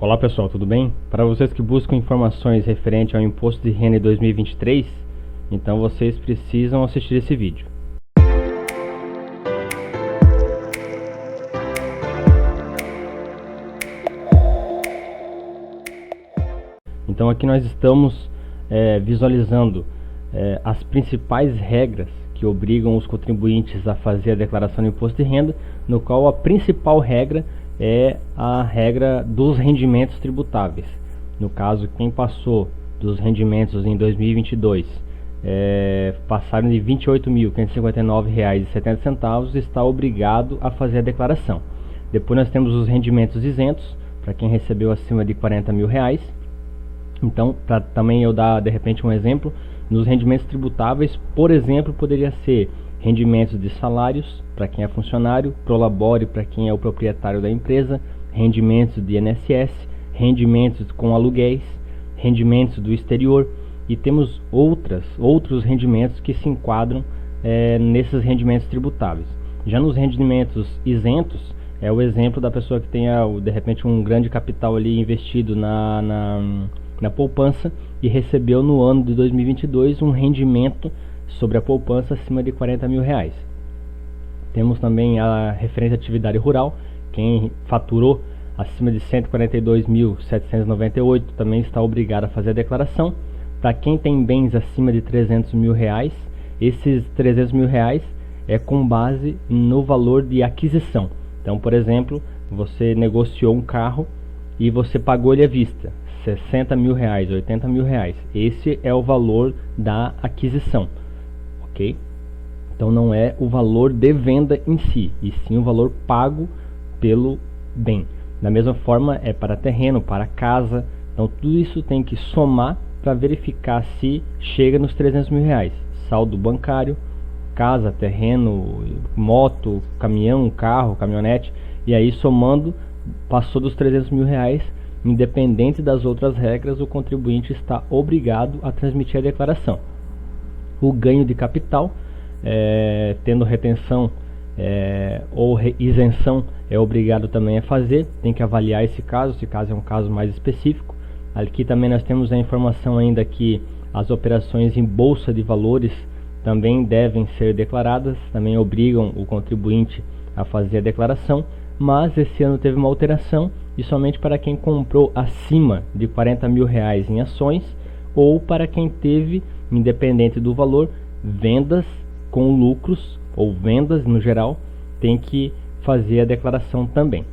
Olá pessoal, tudo bem? Para vocês que buscam informações referente ao Imposto de Renda de 2023, então vocês precisam assistir esse vídeo. Então aqui nós estamos visualizando as principais regras que obrigam os contribuintes a fazer a declaração do Imposto de Renda, no qual a principal regra é a regra dos rendimentos tributáveis. No caso, quem passou dos rendimentos em 2022 passaram de R$ 28.559,70, está obrigado a fazer a declaração. Depois nós temos os rendimentos isentos, para quem recebeu acima de R$ 40 mil. Então, para também eu dar de repente um exemplo, nos rendimentos tributáveis, por exemplo, poderia ser rendimentos de salários para quem é funcionário, prolabore para quem é o proprietário da empresa, rendimentos de INSS, rendimentos com aluguéis, rendimentos do exterior, e temos outros rendimentos que se enquadram nesses rendimentos tributáveis. Já nos rendimentos isentos, é o exemplo da pessoa que tenha de repente um grande capital ali investido na poupança e recebeu no ano de 2022 um rendimento sobre a poupança acima de R$ 40 mil. Temos também a referência à atividade rural, quem faturou acima de R$ 142.798 também está obrigado a fazer a declaração. Para quem tem bens acima de R$ 300 mil, esses R$ 300 mil é com base no valor de aquisição. Então, por exemplo, você negociou um carro e você pagou ele à vista, R$ 60 mil, R$ 80 mil. Esse é o valor da aquisição, ok? Então não é o valor de venda em si, e sim o valor pago pelo bem. Da mesma forma é para terreno, para casa. Então tudo isso tem que somar para verificar se chega nos R$ 300 mil. Saldo bancário, casa, terreno, moto, caminhão, carro, caminhonete, e aí somando, passou dos R$ 300 mil, independente das outras regras, o contribuinte está obrigado a transmitir a declaração. O ganho de capital, tendo retenção ou isenção, é obrigado também a fazer. Tem que avaliar esse caso é um caso mais específico. Aqui também nós temos a informação ainda que as operações em bolsa de valores também devem ser declaradas, também obrigam o contribuinte a fazer a declaração, mas esse ano teve uma alteração, e somente para quem comprou acima de R$ 40 mil em ações, ou para quem teve, independente do valor, vendas com lucros, ou vendas no geral, tem que fazer a declaração também.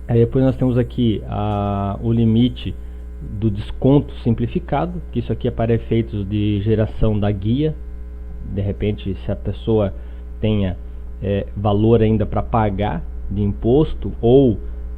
Aí depois nós temos aqui o limite do desconto simplificado, que isso aqui é para efeitos de geração da guia. De repente, se a pessoa tenha valor ainda para pagar de imposto, ou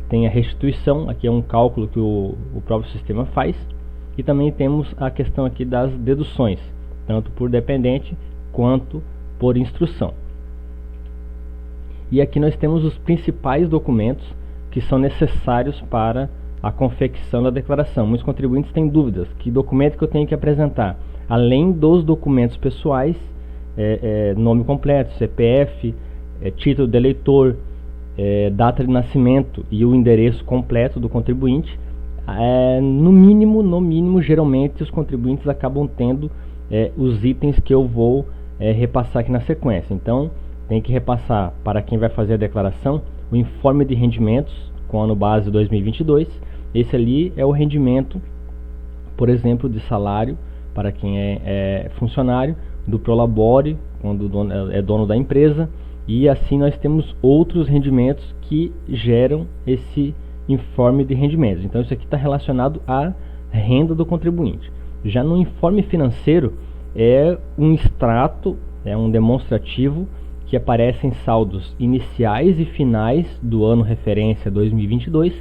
tenha restituição, aqui é um cálculo que o próprio sistema faz. E também temos a questão aqui das deduções, tanto por dependente quanto por instrução. E aqui nós temos os principais documentos que são necessários para a confecção da declaração. Muitos contribuintes têm dúvidas: que documento que eu tenho que apresentar? Além dos documentos pessoais, nome completo, CPF, título de eleitor, data de nascimento e o endereço completo do contribuinte. No mínimo, geralmente os contribuintes acabam tendo os itens que eu vou repassar aqui na sequência. Então, tem que repassar, para quem vai fazer a declaração, o informe de rendimentos com ano base 2022. Esse ali é o rendimento, por exemplo, de salário para quem é funcionário, do prolabore, quando é dono da empresa, e assim nós temos outros rendimentos que geram esse informe de rendimentos. Então isso aqui está relacionado à renda do contribuinte. Já no informe financeiro, é um extrato, é um demonstrativo que aparecem saldos iniciais e finais do ano referência 2022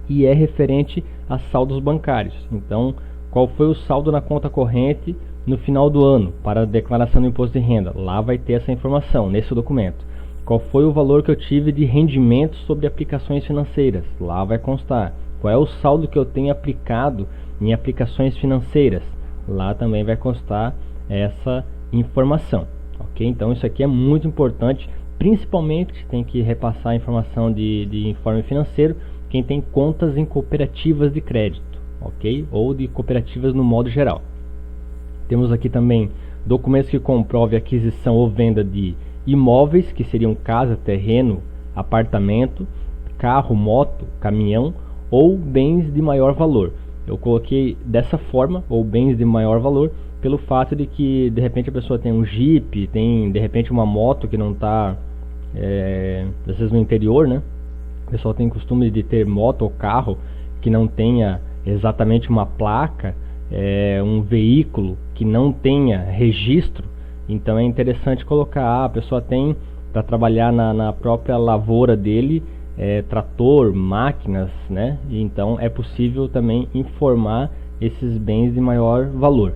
e é referente a saldos bancários. Então, qual foi o saldo na conta corrente no final do ano para a declaração do imposto de renda? Lá vai ter essa informação nesse documento. Qual foi o valor que eu tive de rendimentos sobre aplicações financeiras? Lá vai constar. Qual é o saldo que eu tenho aplicado em aplicações financeiras? Lá também vai constar essa informação. Ok? Então isso aqui é muito importante. Principalmente tem que repassar a informação de informe financeiro, quem tem contas em cooperativas de crédito, ok? Ou de cooperativas no modo geral. Temos aqui também documentos que comprovem a aquisição ou venda de imóveis, que seriam casa, terreno, apartamento, carro, moto, caminhão ou bens de maior valor. Eu coloquei dessa forma, ou bens de maior valor, pelo fato de que de repente a pessoa tem um Jeep, tem de repente uma moto que não está, às vezes no interior, né? O pessoal tem costume de ter moto ou carro que não tenha exatamente uma placa, um veículo que não tenha registro. Então é interessante colocar, a pessoa tem para trabalhar na própria lavoura dele, trator, máquinas, né? Então é possível também informar esses bens de maior valor.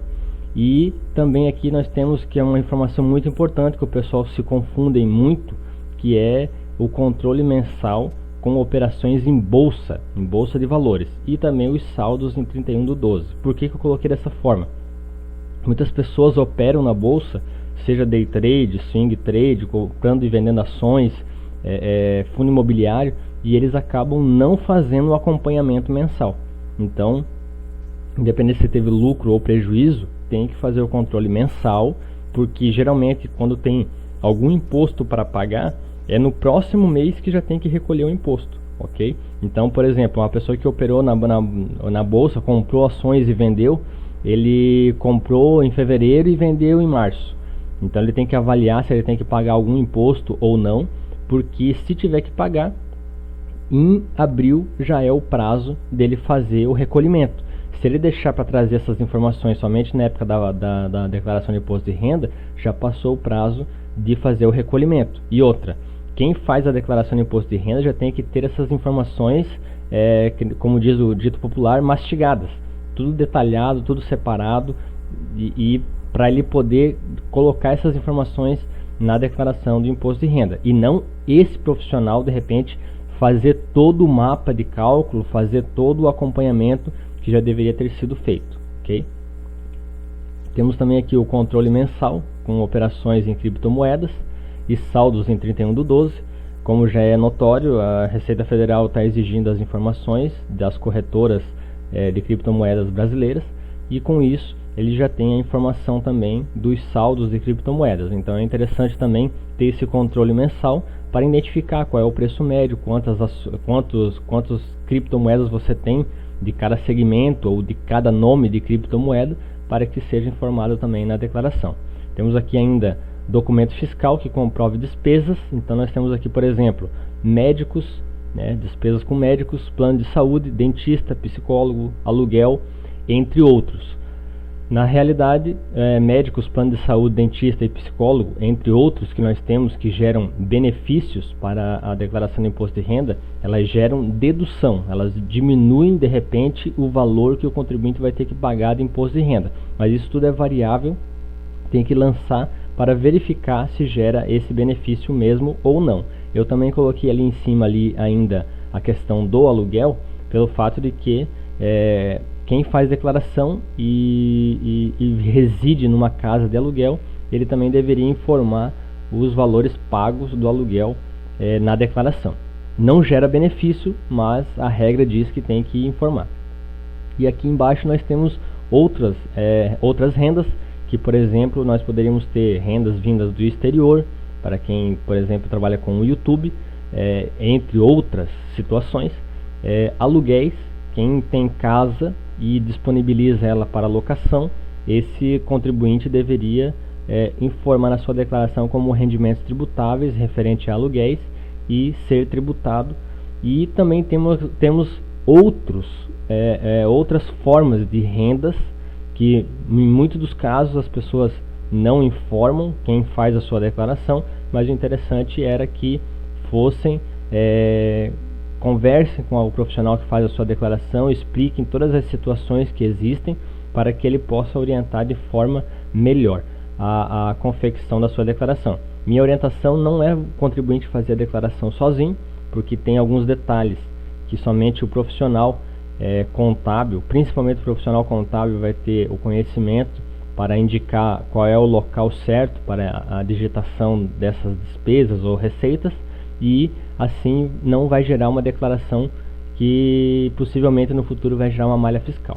E também aqui nós temos que é uma informação muito importante que o pessoal se confundem muito, que é o controle mensal com operações em bolsa de valores, e também os saldos em 31/12. Por que eu coloquei dessa forma? Muitas pessoas operam na bolsa, seja day trade, swing trade, comprando e vendendo ações, fundo imobiliário, e eles acabam não fazendo o acompanhamento mensal. Então, independente se teve lucro ou prejuízo, tem que fazer o controle mensal, porque geralmente quando tem algum imposto para pagar, é no próximo mês que já tem que recolher o imposto, ok? Então, por exemplo, uma pessoa que operou na bolsa, comprou ações e vendeu, ele comprou em fevereiro e vendeu em março. Então ele tem que avaliar se ele tem que pagar algum imposto ou não, porque se tiver que pagar, em abril já é o prazo dele fazer o recolhimento. Se ele deixar para trazer essas informações somente na época da declaração de imposto de renda, já passou o prazo de fazer o recolhimento. E outra, quem faz a declaração de imposto de renda já tem que ter essas informações, como diz o dito popular, mastigadas. Tudo detalhado, tudo separado, e para ele poder colocar essas informações na declaração do imposto de renda. E não esse profissional, de repente, fazer todo o mapa de cálculo, fazer todo o acompanhamento que já deveria ter sido feito, ok? Temos também aqui o controle mensal com operações em criptomoedas e saldos em 31/12. Como já é notório, a Receita Federal está exigindo as informações das corretoras de criptomoedas brasileiras, e com isso ele já tem a informação também dos saldos de criptomoedas. Então é interessante também ter esse controle mensal para identificar qual é o preço médio, quantos criptomoedas você tem de cada segmento ou de cada nome de criptomoeda, para que seja informado também na declaração. Temos aqui ainda documento fiscal que comprove despesas. Então nós temos aqui, por exemplo, médicos, despesas com médicos, plano de saúde, dentista, psicólogo, aluguel, entre outros. Na realidade, médicos, plano de saúde, dentista e psicólogo, entre outros que nós temos que geram benefícios para a declaração de imposto de renda, elas geram dedução, elas diminuem de repente o valor que o contribuinte vai ter que pagar de imposto de renda. Mas isso tudo é variável, tem que lançar para verificar se gera esse benefício mesmo ou não. Eu também coloquei ali em cima ainda a questão do aluguel, pelo fato de que quem faz declaração e reside numa casa de aluguel, ele também deveria informar os valores pagos do aluguel na declaração. Não gera benefício, mas a regra diz que tem que informar. E aqui embaixo nós temos outras rendas, que por exemplo nós poderíamos ter rendas vindas do exterior, para quem por exemplo trabalha com o YouTube, entre outras situações, aluguéis, quem tem casa e disponibiliza ela para locação, esse contribuinte deveria informar na sua declaração como rendimentos tributáveis referente a aluguéis e ser tributado. E também temos outras formas de rendas que em muitos dos casos as pessoas não informam quem faz a sua declaração, mas o interessante era que conversem com o profissional que faz a sua declaração, expliquem todas as situações que existem para que ele possa orientar de forma melhor a confecção da sua declaração. Minha orientação não é o contribuinte fazer a declaração sozinho, porque tem alguns detalhes que somente o profissional contábil, principalmente o profissional contábil, vai ter o conhecimento para indicar qual é o local certo para a digitação dessas despesas ou receitas, e assim não vai gerar uma declaração que possivelmente no futuro vai gerar uma malha fiscal.